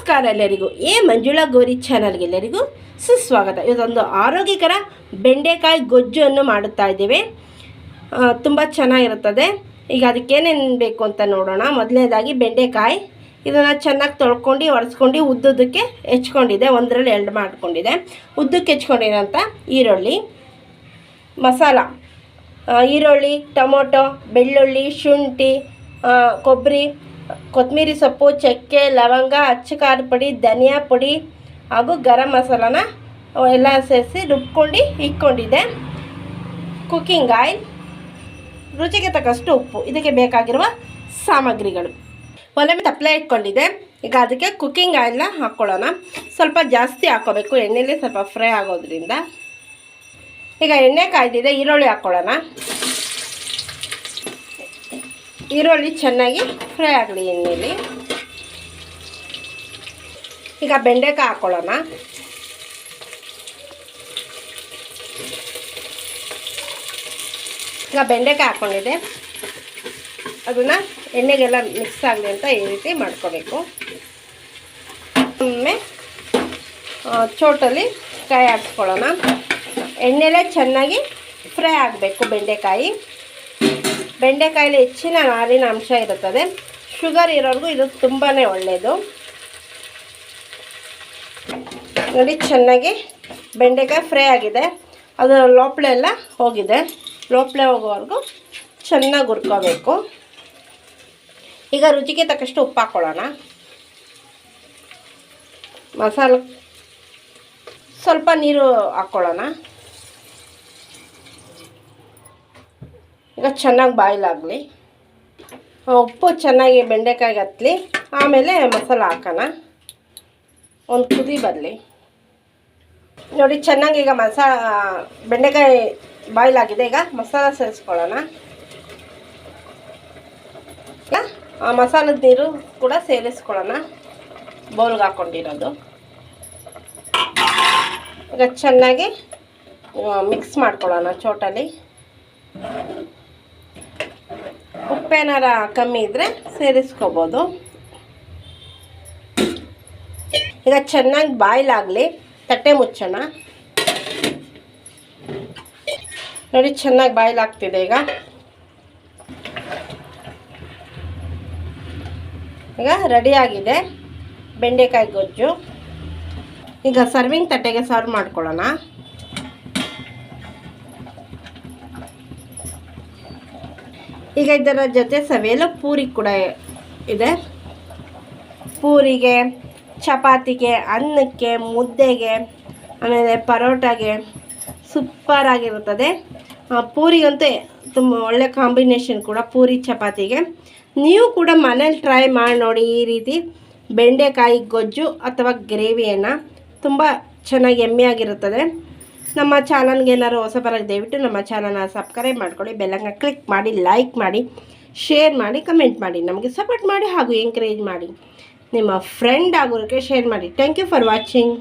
ನಮಸ್ಕಾರ ಎಲ್ಲರಿಗೂ. ಮಂಜುಳಾ ಗೌರಿ ಚಾನಲ್ಗೆ ಎಲ್ಲರಿಗೂ ಸುಸ್ವಾಗತ. ಇದೊಂದು ಆರೋಗ್ಯಕರ ಬೆಂಡೆಕಾಯಿ ಗೊಜ್ಜನ್ನು ಮಾಡುತ್ತಾ ಇದ್ದೇವೆ. ತುಂಬ ಚೆನ್ನಾಗಿರುತ್ತದೆ. ಈಗ ಅದಕ್ಕೇನೇನು ಬೇಕು ಅಂತ ನೋಡೋಣ. ಮೊದಲನೇದಾಗಿ ಬೆಂಡೆಕಾಯಿ, ಇದನ್ನು ಚೆನ್ನಾಗಿ ತೊಳ್ಕೊಂಡು ಒರೆಸ್ಕೊಂಡು ಉದ್ದುದಕ್ಕೆ ಹೆಚ್ಕೊಂಡಿದೆ. ಒಂದರಲ್ಲಿ ಎರಡು ಮಾಡ್ಕೊಂಡಿದೆ. ಉದ್ದಕ್ಕೆ ಹೆಚ್ಕೊಂಡಿರೋಂಥ ಈರುಳ್ಳಿ, ಮಸಾಲ, ಈರುಳ್ಳಿ, ಟೊಮೊಟೊ, ಬೆಳ್ಳುಳ್ಳಿ, ಶುಂಠಿ, ಕೊಬ್ಬರಿ, ಕೊತ್ತಂಬರಿ ಸೊಪ್ಪು, ಚಕ್ಕೆ, ಲವಂಗ, ಅಚ್ಚ ಖಾರದ ಪುಡಿ, ಧನಿಯಾ ಪುಡಿ ಹಾಗೂ ಗರಂ ಮಸಾಲಾನ ಎಲ್ಲ ಸೇರಿಸಿ ರುಬ್ಕೊಂಡು ಇಟ್ಕೊಂಡಿದ್ದೆ. ಕುಕ್ಕಿಂಗ್ ಆಯಿಲ್, ರುಚಿಗೆ ತಕ್ಕಷ್ಟು ಉಪ್ಪು, ಇದಕ್ಕೆ ಬೇಕಾಗಿರುವ ಸಾಮಗ್ರಿಗಳು. ಒಲೆ ಮೇಲೆ ತಪ್ಪಲೆ ಇಟ್ಕೊಂಡಿದ್ದೆ. ಈಗ ಅದಕ್ಕೆ ಕುಕ್ಕಿಂಗ್ ಆಯಿಲ್ನ ಹಾಕ್ಕೊಳ್ಳೋಣ. ಸ್ವಲ್ಪ ಜಾಸ್ತಿ ಹಾಕ್ಕೋಬೇಕು, ಎಣ್ಣೆಲಿ ಸ್ವಲ್ಪ ಫ್ರೈ ಆಗೋದ್ರಿಂದ. ಈಗ ಎಣ್ಣೆ ಕಾಯ್ದಿದೆ, ಈರುಳ್ಳಿ ಹಾಕ್ಕೊಳ್ಳೋಣ. ಈರುಳ್ಳಿ ಚೆನ್ನಾಗಿ ಫ್ರೈ ಆಗಲಿ ಎಣ್ಣೆಯಲ್ಲಿ. ಈಗ ಬೆಂಡೆಕಾಯಿ ಹಾಕ್ಕೊಳ್ಳೋಣ. ಈಗ ಬೆಂಡೆಕಾಯಿ ಹಾಕ್ಕೊಂಡಿದ್ದೆ, ಅದನ್ನು ಎಣ್ಣೆಗೆಲ್ಲ ಮಿಕ್ಸ್ ಆಗಲಿ ಅಂತ ಈ ರೀತಿ ಮಾಡ್ಕೋಬೇಕು. ಒಮ್ಮೆ ಚೋಟಲ್ಲಿ ಫ್ರೈ ಹಾಕ್ಸ್ಕೊಳ್ಳೋಣ. ಎಣ್ಣೆಲೇ ಚೆನ್ನಾಗಿ ಫ್ರೈ ಆಗಬೇಕು ಬೆಂಡೆಕಾಯಿ. ಬೆಂಡೆಕಾಯಲ್ಲಿ ಹೆಚ್ಚಿನ ನಾರಿನ ಅಂಶ ಇರುತ್ತದೆ. ಶುಗರ್ ಇರೋರಿಗೂ ಇದು ತುಂಬಾ ಒಳ್ಳೆಯದು. ನೋಡಿ, ಚೆನ್ನಾಗಿ ಬೆಂಡೆಕಾಯಿ ಫ್ರೈ ಆಗಿದೆ. ಅದು ಲೋಪಲೆ ಎಲ್ಲ ಹೋಗಿದೆ. ಲೋಪಲೆ ಹೋಗೋವರೆಗೂ ಚೆನ್ನಾಗಿ ಹುರ್ಕೋಬೇಕು. ಈಗ ರುಚಿಗೆ ತಕ್ಕಷ್ಟು ಉಪ್ಪು ಹಾಕ್ಕೊಳ್ಳೋಣ. ಮಸಾಲೆ ಸ್ವಲ್ಪ ನೀರು ಹಾಕ್ಕೊಳ್ಳೋಣ. ಈಗ ಚೆನ್ನಾಗಿ ಬಾಯ್ಲ್ ಆಗಲಿ. ಉಪ್ಪು ಚೆನ್ನಾಗಿ ಬೆಂಡೆಕಾಯಿಗೆ ಹತ್ತಲಿ. ಆಮೇಲೆ ಮಸಾಲ ಹಾಕೋಣ. ಒಂದು ಕುದಿ ಬರಲಿ. ನೋಡಿ, ಚೆನ್ನಾಗಿ ಈಗ ಬೆಂಡೆಕಾಯಿ ಬಾಯ್ಲ್ ಆಗಿದೆ. ಈಗ ಮಸಾಲ ಸೇರಿಸ್ಕೊಳ್ಳೋಣ. ಮಸಾಲದ ನೀರು ಕೂಡ ಸೇರಿಸ್ಕೊಳ್ಳೋಣ, ಬೌಲ್ಗೆ ಹಾಕ್ಕೊಂಡಿರೋದು. ಈಗ ಚೆನ್ನಾಗಿ ಮಿಕ್ಸ್ ಮಾಡ್ಕೊಳ್ಳೋಣ ಚೋಟಲ್ಲಿ. ಉಪ್ಪೇನಾರ ಕಮ್ಮಿ ಇದ್ದರೆ ಸೇರಿಸ್ಕೋಬೋದು. ಈಗ ಚೆನ್ನಾಗಿ ಬಾಯ್ಲ್ ಆಗಲಿ. ತಟ್ಟೆ ಮುಚ್ಚೋಣ. ನೋಡಿ, ಚೆನ್ನಾಗಿ ಬಾಯ್ಲ್ ಆಗ್ತಿದೆ. ಈಗ ರೆಡಿಯಾಗಿದೆ ಬೆಂಡೆಕಾಯಿ ಗೊಜ್ಜು. ಈಗ ಸರ್ವಿಂಗ್ ತಟ್ಟೆಗೆ ಸರ್ವ್ ಮಾಡ್ಕೊಳ್ಳೋಣ. ಈಗ ಇದರ ಜೊತೆ ಸವಿಯಲು ಪೂರಿ ಕೂಡ ಇದೆ. ಪೂರಿಗೆ, ಚಪಾತಿಗೆ, ಅನ್ನಕ್ಕೆ, ಮುದ್ದೆಗೆ, ಆಮೇಲೆ ಪರೋಟಾಗೆ ಸೂಪರಾಗಿರುತ್ತದೆ. ಪೂರಿಗಂತೂ ತುಂಬ ಒಳ್ಳೆ ಕಾಂಬಿನೇಷನ್ ಕೂಡ, ಪೂರಿ ಚಪಾತಿಗೆ. ನೀವು ಕೂಡ ಮನೇಲಿ ಟ್ರೈ ಮಾಡಿ ನೋಡಿ. ಈ ರೀತಿ ಬೆಂಡೆಕಾಯಿ ಗೊಜ್ಜು ಅಥವಾ ಗ್ರೇವಿಯನ್ನು ತುಂಬ ಚೆನ್ನಾಗಿ ಯಮ್ಮಿಯಾಗಿರುತ್ತದೆ. ನಮ್ಮ ಚಾನಲ್ಗೆ ಏನಾದ್ರು ಹೊಸ ಬರೋಕ್ಕೆ ದಯವಿಟ್ಟು ನಮ್ಮ ಚಾನಲ್ನ ಸಬ್ಸ್ಕ್ರೈಬ್ ಮಾಡ್ಕೊಳ್ಳಿ. ಬೆಲ್ಲನ್ನು ಕ್ಲಿಕ್ ಮಾಡಿ, ಲೈಕ್ ಮಾಡಿ, ಶೇರ್ ಮಾಡಿ, ಕಮೆಂಟ್ ಮಾಡಿ, ನಮಗೆ ಸಪೋರ್ಟ್ ಮಾಡಿ ಹಾಗೂ ಎಂಕರೇಜ್ ಮಾಡಿ. ನಿಮ್ಮ ಫ್ರೆಂಡ್ ಆಗೋರಿಗೆ ಶೇರ್ ಮಾಡಿ. Thank you for watching.